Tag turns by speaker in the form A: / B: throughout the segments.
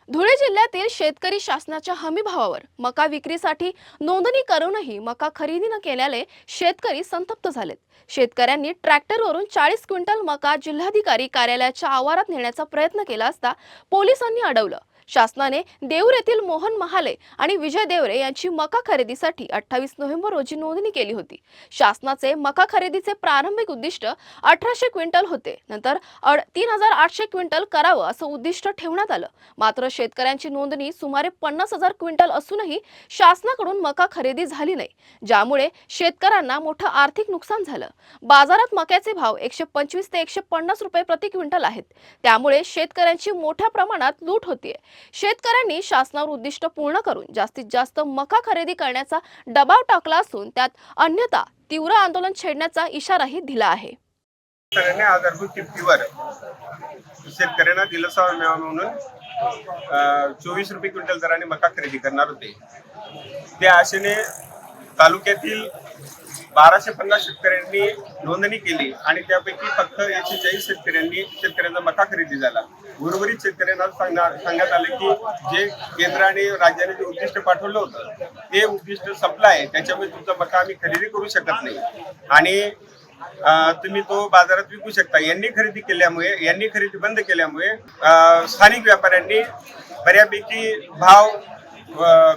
A: धुळे जिल्ह्यातील शेतकरी शासनाच्या हमीभावावर मका विक्रीसाठी नोंदणी करूनही मका खरेदी न केल्याने शेतकरी संतप्त झालेत। शेतकऱ्यांनी ट्रॅक्टरवरून 40 क्विंटल मका जिल्हाधिकारी कार्यालयाच्या आवारात नेण्याचा प्रयत्न केला असता पोलिसांनी अडवलं। शासनाने देऊर येथील मोहन महाले आणि विजय देवरे यांची मका खरेदीसाठी 28 नोव्हेंबर रोजी नोंदणी केली होती। शासनाचे मका खरेदीचे प्रारंभिक उद्दिष्ट 1800 क्विंटल होते। नंतर 3800 क्विंटल करावं असं उद्दिष्ट ठेवण्यात आलं। मात्र शेतकऱ्यांची नोंदणी सुमारे 50,000 क्विंटल असूनही शासनाकडून मका खरेदी झाली नाही, ज्यामुळे शेतकऱ्यांना मोठं आर्थिक नुकसान झालं। बाजारात मक्याचे भाव 125 ते 150 रुपये प्रति क्विंटल आहेत, त्यामुळे शेतकऱ्यांची मोठ्या प्रमाणात लूट होतीये। शेतकऱ्यांनी शासनावर उद्दिष्ट पूर्ण करून जास्तीत जास्त मका खरेदी करण्याचा दबाव टाकला असून त्यात अन्यथा तीव्र आंदोलन छेडण्याचा इशाराही दिला आहे।
B: शेतकऱ्यांनी आधारभूत किमतीवर शेतकऱ्यांना दिलासा मिळावा म्हणून 24 रुपये क्विंटल दराने मका खरेदी करणार होते। त्या आशेने तालुक्यातील 1250 शेतकऱ्यांनी नोंदणी केली आणि त्यापैकी फक्त 140 शेतकऱ्यांचा मका खरेदी झाला। उर्वरित शेतकऱ्यांना सांगण्यात आले की जे केंद्र आणि राज्याने जे उद्दिष्ट पाठवलं होतं ते उद्दिष्ट संपलं आहे, त्याच्यामुळे तुमचा मका आम्ही खरेदी करू शकत नाही आणि तुम्ही तो बाजारात विकू शकता। यांनी खरेदी बंद केल्यामुळे स्थानिक व्यापाऱ्यांनी बऱ्यापैकी भाव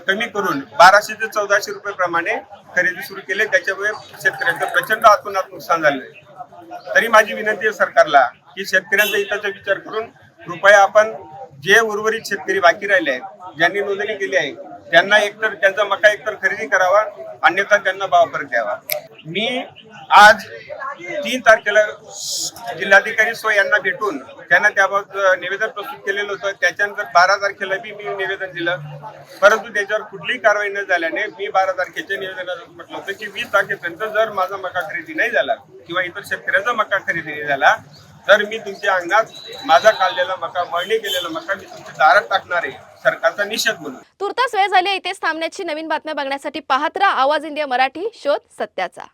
B: कमी करून 1200 ते 1400 रुपये प्रमाणे खरेदी सुरू केले। त्याच्यामुळे शेतकऱ्यांचं प्रचंड अतोनात नुकसान झालंय। तरी माझी विनंती आहे सरकारला की शेतकऱ्यांचा हिताचा विचार करून कृपया आपण जे उर्वरित शेतकरी बाकी राहिले आहेत, ज्यांनी नोंदणी केली आहे, त्यांना एकतर त्यांचा मका खरेदी करावा, अन्यथा त्यांना भाव फरक द्यावा। मी आज 3 तारखेला जिल्हाधिकारी यांना भेटून त्यांना त्याबाबत निवेदन प्रस्तुत केलेलं होतं। त्याच्यानंतर 12 तारखेला मी निवेदन दिलं, परंतु त्याच्यावर कुठलीही कारवाई न झाल्याने मी 12 तारखेच्या निवेदनात म्हटलं होतं की 20 तारखेपर्यंत जर माझा मका खरेदी नाही झाला किंवा इतर शेतकऱ्याचा मका खरेदी नाही झाला तर मी तुमच्या अंगात माझा काढलेला मका, मळणी केलेला मका मी तुमच्या दारात टाकणार आहे, सरकारचा निषेध म्हणून।
A: तुर्तास वेळ झाली, इथेच थांबण्याची। नवीन बातम्या बघण्यासाठी पाहत राहा आवाज इंडिया मराठी, शोध सत्याचा।